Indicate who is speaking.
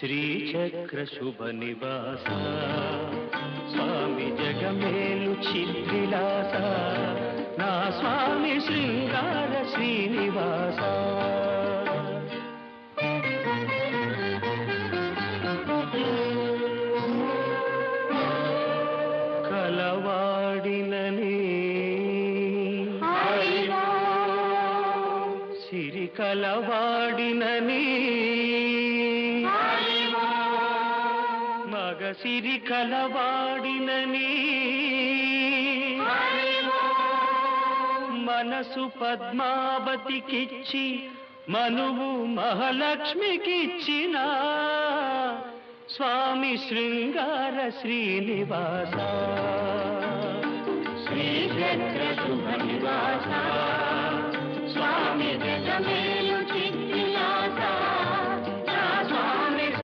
Speaker 1: శ్రీచక్ర శుభ నివాస స్వామి జగమేలు చిద్విలాస నా స్వామి శృంగార శ్రీనివాస కలవాడినని సిరి కలవాడినని మగసిరి కలవాడినని మనసు పద్మావతికిచ్చి మనువు మహాలక్ష్మికిచ్చిన స్వామి శృంగార శ్రీనివాస
Speaker 2: శ్రీచక్ర శుభ నివాస స్వామి జగమే